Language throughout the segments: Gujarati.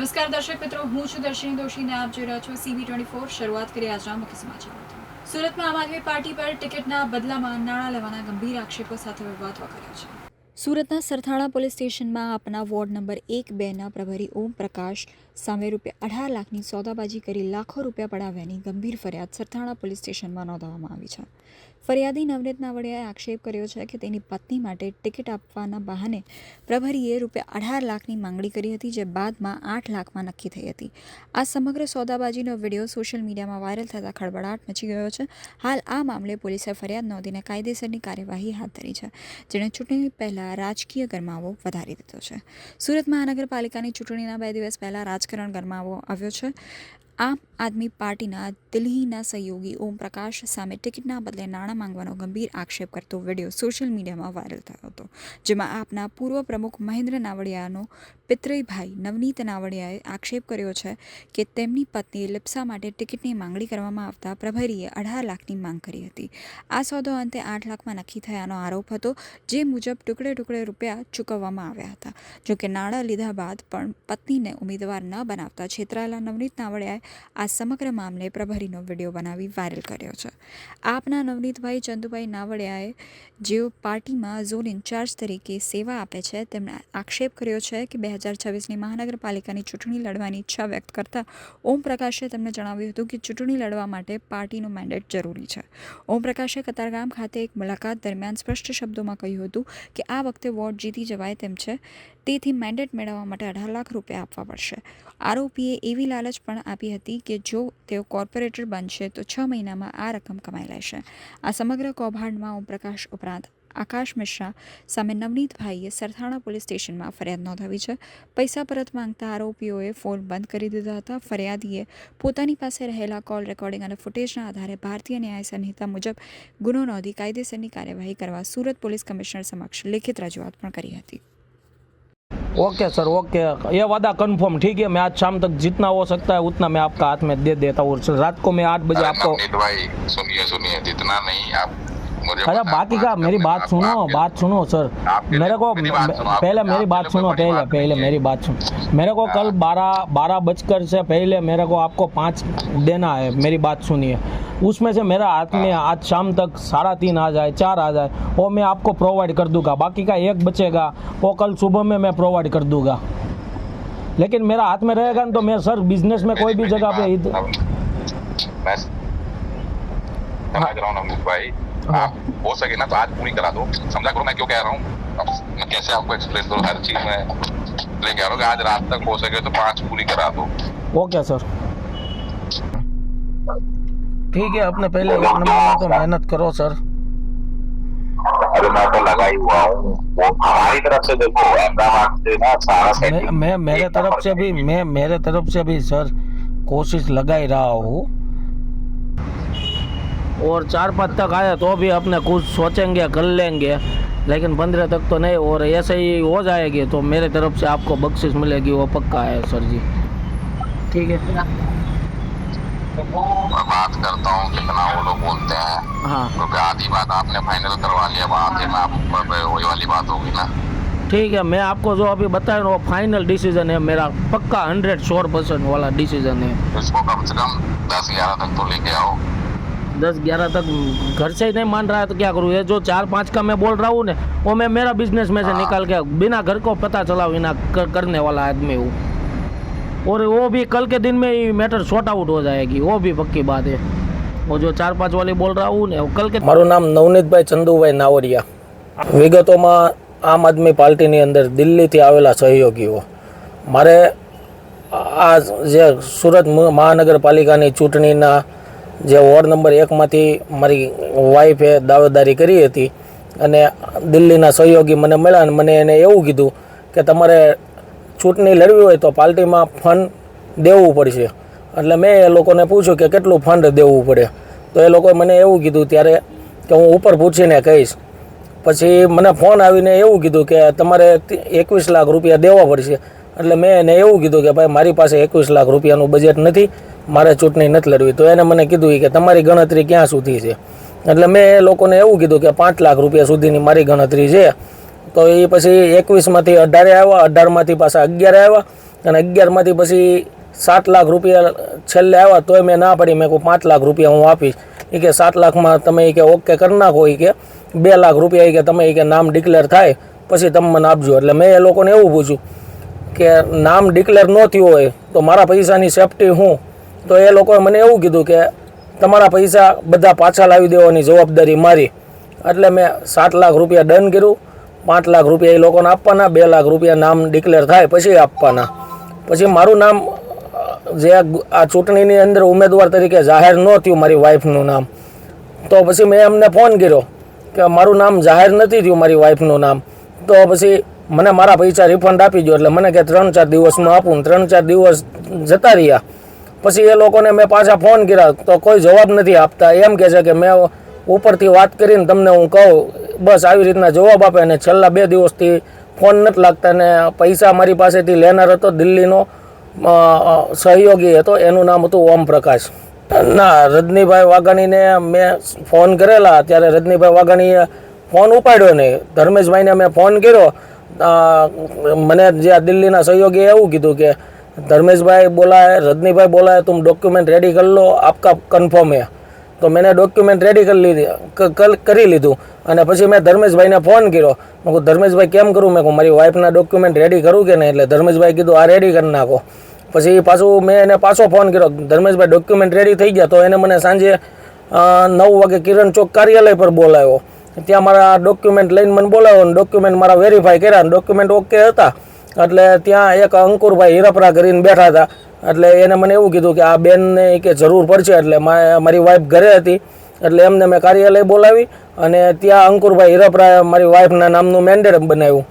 નમસ્કાર દર્શક મિત્રો, હું છું દર્શિની દોશી ને આપ જોઈ રહ્યા છો CV24। શરૂઆત કરીએ આજના મુખ્ય સમાચારોથી। સુરતમાં આમ આદમી પાર્ટી પર ટિકિટના બદલામાં નાણાં લેવાના ગંભીર આક્ષેપો સાથે વિવાદ વકર્યો છે। સુરતના સરથાણા પોલીસ સ્ટેશનમાં આપના વોર્ડ નંબર 1-2ના પ્રભારી ઓમ પ્રકાશ સામે ₹18 લાખની સોદાબાજી કરી લાખો રૂપિયા પડાવ્યાની ગંભીર ફરિયાદ સરથાણા પોલીસ સ્ટેશનમાં નોંધવામાં આવી છે। ફરિયાદી નવનીત નાવડિયાએ આક્ષેપ કર્યો છે કે તેની પત્ની માટે ટિકિટ આપવાના બહાને પ્રભારીએ ₹18 લાખની માંગણી કરી હતી, જે બાદમાં 8 લાખમાં નક્કી થઈ હતી। આ સમગ્ર સોદાબાજીનો વિડીયો સોશિયલ મીડિયામાં વાયરલ થતાં ખળબળાટ મચી ગયો છે। હાલ આ મામલે પોલીસે ફરિયાદ નોંધીને કાયદેસરની કાર્યવાહી હાથ ધરી છે, જેણે ચૂંટણી પહેલા રાજકીય ગરમાવો વધારી દીધો છે। સુરત મહાનગરપાલિકાની ચૂંટણીના 2 દિવસ પહેલા રાજકારણ ગરમાવો આવ્યો છે। આમ આદમી પાર્ટીના દિલ્હીના સહયોગી ઓમ પ્રકાશ સામે ટિકિટના બદલે નાણાં માંગવાનો ગંભીર આક્ષેપ કરતો વિડીયો સોશિયલ મીડિયામાં વાયરલ થયો હતો, જેમાં આપના પૂર્વ પ્રમુખ મહેન્દ્ર નાવડિયાનો પિતૃય ભાઈ નવનીત નાવડિયાએ આક્ષેપ કર્યો છે કે તેમની પત્નીએ લિપ્સા માટે ટિકિટની માંગણી કરવામાં આવતા પ્રભારીએ 18 લાખની માંગ કરી હતી। આ સોદો અંતે 8 લાખમાં નક્કી થયાનો આરોપ હતો, જે મુજબ ટુકડે રૂપિયા ચૂકવવામાં આવ્યા હતા। જોકે નાણાં લીધા બાદ પણ પત્નીને ઉમેદવાર ન બનાવતા છેતરાયેલા નવનીત નાવડિયાએ આ સમગ્ર મામલે પ્રભારીનો વિડીયો બનાવી વાયરલ કર્યો છે। આપના નવનીતભાઈ ચંદુભાઈ નાવડિયાએ, જેઓ પાર્ટીમાં ઝોન ઇન્ચાર્જ તરીકે સેવા આપે છે, તેમણે આક્ષેપ કર્યો છે કે 2026ની મહાનગરપાલિકાની ચૂંટણી લડવાની ઈચ્છા વ્યક્ત કરતા ઓમ પ્રકાશે તેમને જણાવ્યું હતું કે ચૂંટણી લડવા માટે પાર્ટીનો મેન્ડેટ જરૂરી છે। ઓમ પ્રકાશે કતારગામ ખાતે એક મુલાકાત દરમિયાન સ્પષ્ટ શબ્દોમાં કહ્યું હતું કે આ વખતે વોટ જીતી જવાય તેમ છે, તેથી મેન્ડેટ મેળવવા માટે 18 લાખ રૂપિયા આપવા પડશે। આરોપીએ એવી લાલચ પણ આપી હતી કે જો તેઓ કોર્પોરેટર બનશે તો 6 મહિનામાં આ રકમ કમાઈ લેશે। આ સમગ્ર કૌભાંડમાં ઓમ પ્રકાશ ઉપરાંત આકાશ મિશ્રા સામે નવનીતભાઈએ સરથાણા પોલીસ સ્ટેશનમાં ફરિયાદ નોંધાવી છે। પૈસા પરત માંગતા આરોપીઓએ ફોન બંધ કરી દીધા હતા। ફરિયાદીએ પોતાની પાસે રહેલા કોલ રેકોર્ડિંગ અને ફૂટેજના આધારે ભારતીય ન્યાય સંહિતા મુજબ ગુનો નોંધી કાયદેસરની કાર્યવાહી કરવા સુરત પોલીસ કમિશનર સમક્ષ લેખિત रजूआत પણ કરી હતી। ओके सर, ओके, ये वादा कंफर्म, ठीक है। मैं आज शाम तक जितना हो सकता है उतना मैं आपका हाथ में दे देता हूँ। रात को मैं 8 बजे आपको। भाई सुनिए जितना नहीं आप मुझे अरे बाकी का मेरी बात सुनो सर, मेरे को पहले मेरी बात सुनो, पहले मेरी बात सुनो। मेरे को कल 12 बजकर से पहले मेरे को आपको 5 देना है। मेरी बात सुनिए, उसमें से मेरा हाथ में आज शाम तक 3:30 आ जाए, 4 आ जाए, वो मैं आपको प्रोवाइड कर दूंगा। बाकी का 1 बचेगा वो कल सुबह में मैं प्रोवाइड कर दूंगा, लेकिन मेरा हाथ में रहेगा ना तो मैं सर बिजनेस में कोई भी जगह पे मैं समझ रहा हूँ ना भाई, आप हो सके ना तो आज पूरी करा दो। समझा करो मैं क्यों कह रहा हूँ, अब मैं कैसे आपको एक्सप्लेन करूँ हर चीज में। इसलिए कह रहा हूँ कि आज रात तक हो सके तो 5 पूरी करा दो। ओके सर, ठीक है। अपने पहले 1 नंबर में तो मेहनत करो सर। अरे मैं तो लगा ही हुआ हूँ, वो हमारी तरफ से देखो अहमदाबाद से ना सारा मैं मेरे तरफ से भी सर कोशिश लगा ही रहा हूँ, और 4-5 तक आया तो भी अपने कुछ सोचेंगे, कर लेंगे, लेकिन 15 तक तो नहीं। और ऐसे ही हो जाएगी तो मेरे तरफ से आपको बख्शिश मिलेगी, वो पक्का है सर जी, ठीक है। मैं बात करता हूँ कितना वो लोग बोलते हैं। हाँ, क्योंकि आधी बात आपने फाइनल करवा लिया, बात है मैं आपको वही वाली बात होगी ना। ठीक है, मैं आपको जो अभी बताया वो फाइनल डिसीजन है मेरा, पक्का 100% वाला डिसीजन है। इसको कम से कम 10-11 तक तो लेके आओ। 10-11 तक घर से ही नहीं मान रहा है तो क्या करूँ? ये जो 4-5 का मैं बोल रहा हूँ ना, वो मैं मेरा बिजनेस में से निकाल के बिना घर को पता चला बिना करने वाला आदमी हूँ, और वो भी कल के दिन में ही मैटर सॉर्ट आउट हो जाएगी, वो भी पक्की बात है। वो जो 4-5 वाली बोल रहा हूँ ने, कल के। મારું નામ નવનીતભાઈ ચંદુભાઈ નાવડિયા। વિગતોમાં આમ આદમી પાર્ટીની અંદર દિલ્હીથી આવેલા સહયોગીઓ મારે આ જે સુરત મહાનગરપાલિકાની ચૂંટણીના જે વોર્ડ નંબર 1માંથી મારી વાઈફે દાવેદારી કરી હતી, અને દિલ્હીના સહયોગી મને મળ્યા અને મને એને એવું કીધું કે તમારે ચૂંટણી લડવી હોય તો પાર્ટીમાં ફંડ દેવું પડશે। એટલે મેં એ લોકોને પૂછ્યું કે કેટલું ફંડ દેવું પડે, તો એ લોકોએ મને એવું કીધું ત્યારે કે હું ઉપર પૂછીને કહીશ। પછી મને ફોન આવીને એવું કીધું કે તમારે 21 લાખ રૂપિયા દેવા પડશે। એટલે મેં એને એવું કીધું કે ભાઈ મારી પાસે 21 લાખ રૂપિયાનું બજેટ નથી, મારે ચૂંટણી નથી લડવી। તો એને મને કીધું કે તમારી ગણતરી ક્યાં સુધી છે? એટલે મેં એ લોકોને એવું કીધું કે 5 લાખ રૂપિયા સુધીની મારી ગણતરી છે। તો એ પછી 21માંથી 18 આવ્યા, 18માંથી પાછા 11 આવ્યા, અને 11માંથી પછી 7 લાખ રૂપિયા છેલ્લે આવ્યા તોય મેં ના પડી. મેં કહું 5 લાખ રૂપિયા હું આપીશ. એ કે 7 લાખમાં તમે એ કે ઓકે કરી નાખો. એ કે 2 લાખ રૂપિયા એ કે તમે એ કે નામ ડિક્લેર થાય પછી તમે મને આપજો. એટલે મેં એ લોકોને એવું પૂછ્યું કે નામ ડિક્લેર ન થયું હોય તો મારા પૈસાની સેફટી હું? તો એ લોકોએ મને એવું કીધું કે તમારા પૈસા બધા પાછા લાવી દેવાની જવાબદારી મારી. એટલે મેં 7 લાખ રૂપિયા ડન કર્યું. 5 લાખ રૂપિયા એ લોકોને આપવાના, 2 લાખ રૂપિયા નામ ડિક્લેર થાય પછી આપવાના. પછી મારું નામ જે આ ચૂંટણીની અંદર ઉમેદવાર તરીકે જાહેર ન થયું મારી વાઈફનું નામ, તો પછી મેં એમને ફોન કર્યો કે મારું નામ જાહેર નથી થયું મારી વાઈફનું નામ, તો પછી મને મારા પૈસા રિફંડ આપી દો. એટલે મને કે 3-4 દિવસમાં આપું. 3-4 દિવસ જતા રહ્યા. પછી એ લોકોને મેં પાછા ફોન કર્યા તો કોઈ જવાબ નથી આપતા. એમ કહે છે કે મેં ઉપરથી વાત કરીને તમને હું કહું, બસ આવી રીતના જવાબ આપે. અને છેલ્લા 2 દિવસથી ફોન નથી લાગતા. ને પૈસા મારી પાસેથી લેનાર હતો દિલ્હીનો સહયોગી હતો, એનું નામ હતું ઓમ પ્રકાશ. ના, રજનીભાઈ વાઘાણીને મેં ફોન કરેલા ત્યારે રજનીભાઈ વાઘાણીએ ફોન ઉપાડ્યો નહીં. ધર્મેશભાઈને મેં ફોન કર્યો. મને જે દિલ્હીના સહયોગીએ એવું કીધું કે धर्मेश बोला है, रजनी भाई बोला है तुम डॉक्यूमेंट रेडी कर लो, आपका कन्फर्म है. तो मैंने डॉक्यूमेंट रेडी કરી લીધું. અને પછી મેં ધર્મેશભાઈને ફોન કર્યો. મેં કહું ધર્મેશભાઈ કેમ કરું? મેં કહું મારી વાઈફના ડોક્યુમેન્ટ રેડી કરું કે નહીં? એટલે ધર્મેશભાઈ કીધું આ રેડી કરી નાખો. પછી પાછું મેં એને પાછો ફોન કર્યો. ધર્મેશભાઈ ડોક્યુમેન્ટ રેડી થઈ ગયા. તો એને મને સાંજે 9 વાગે કિરણ ચોક કાર્યાલય પર બોલાવ્યો. ત્યાં મારા ડોક્યુમેન્ટ લઈને મને બોલાવ્યો અને ડોક્યુમેન્ટ મારા વેરીફાઈ કર્યા. ડોક્યુમેન્ટ ઓકે હતા. એટલે ત્યાં એક અંકુરભાઈ હીરપરા કરીને બેઠા હતા. એટલે એને મને એવું કીધું કે આ બેનને કે જરૂર પડશે. એટલે મારી વાઈફ ઘરે હતી એટલે એમને મેં કાર્યાલય બોલાવી અને ત્યાં અંકુરભાઈ હીરપરાએ મારી વાઈફના નામનું મેન્ડેટ બનાવ્યું.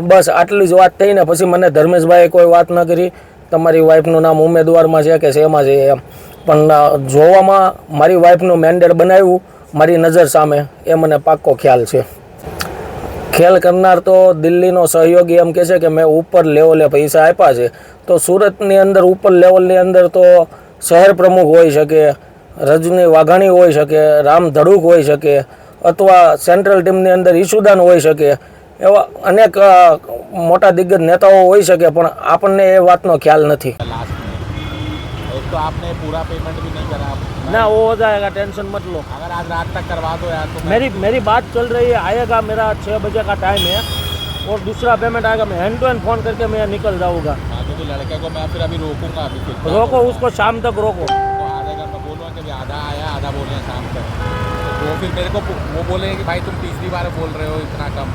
બસ આટલી જ વાત થઈને પછી મને ધર્મેશભાઈએ કોઈ વાત ન કરી તમારી વાઈફનું નામ ઉમેદવારમાં છે કે શેમાં છે એમ. પણ જોવામાં મારી વાઈફનું મેન્ડેટ બનાવ્યું મારી નજર સામે, એ મને પાક્કો ખ્યાલ છે. ખેલ કરનાર તો દિલ્હીનો સહયોગી એમ કહે છે કે મેં ઉપર લેવલે પૈસા આપ્યા છે. તો સુરતની અંદર ઉપર લેવલની અંદર તો શહેર પ્રમુખ હોઈ શકે, રજની વાઘાણી હોઈ શકે, રામ ધડુક હોઈ શકે, અથવા સેન્ટ્રલ ટીમની અંદર ઈશુદાન હોઈ શકે, એવા અનેક મોટા દિગ્ગજ નેતાઓ હોઈ શકે. પણ આપણને એ વાતનો ખ્યાલ નથી. तो आपने पूरा पेमेंट भी नहीं करा. ना वो हो जाएगा, टेंशन मत लो. अगर आज रात तक करवा दो यार तो मेरी बात चल रही है. आएगा, मेरा 6 बजे का टाइम है और दूसरा पेमेंट आएगा. मैं हैंड टू हैंड फ़ोन करके मैं निकल जाऊँगा. हाँ, तो लड़के को मैं फिर अभी रोकूंगा. अभी रोको उसको, शाम तक रोको. तो आधे घर में बोलूँगा कि आधा आया आधा बोल रहे हैं शाम तक. तो फिर मेरे को वो बोलेंगे कि भाई तुम तीसरी बार बोल रहे हो इतना कम.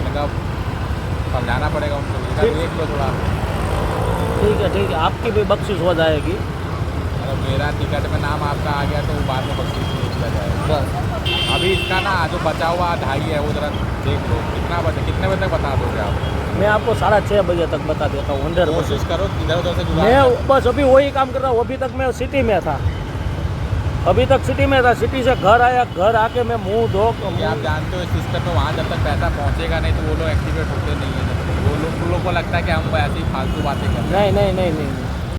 मतलब समझाना पड़ेगा उनको. देख लो थोड़ा. ठीक है, आपकी भी बख्शिश हो जाएगी. मतलब मेरा टिकट में नाम आपका आ गया तो बाद में बख्शीश किया जाएगा. बस अभी इसका ना जो बचा हुआ 2.5 है वो जरा देख लो कितना बचे, कितने बजे तक बता दोगे आप? मैं आपको 6:30 बजे तक बता देता हूँ. 100% कोशिश करो इधर उधर से जुड़ा. मैं बस अभी वही काम कर रहा हूँ. अभी तक मैं सिटी में था. सिटी से घर आया, घर आके मैं मुँह धो. आप जानते हो इस सिस्टम में वहाँ जब तक पैसा पहुँचेगा नहीं तो वो लोग एक्टिवेट होते नहीं है. वो लोग को लगता है कि हम ऐसी फालतू बातें कर रहे हैं. नहीं.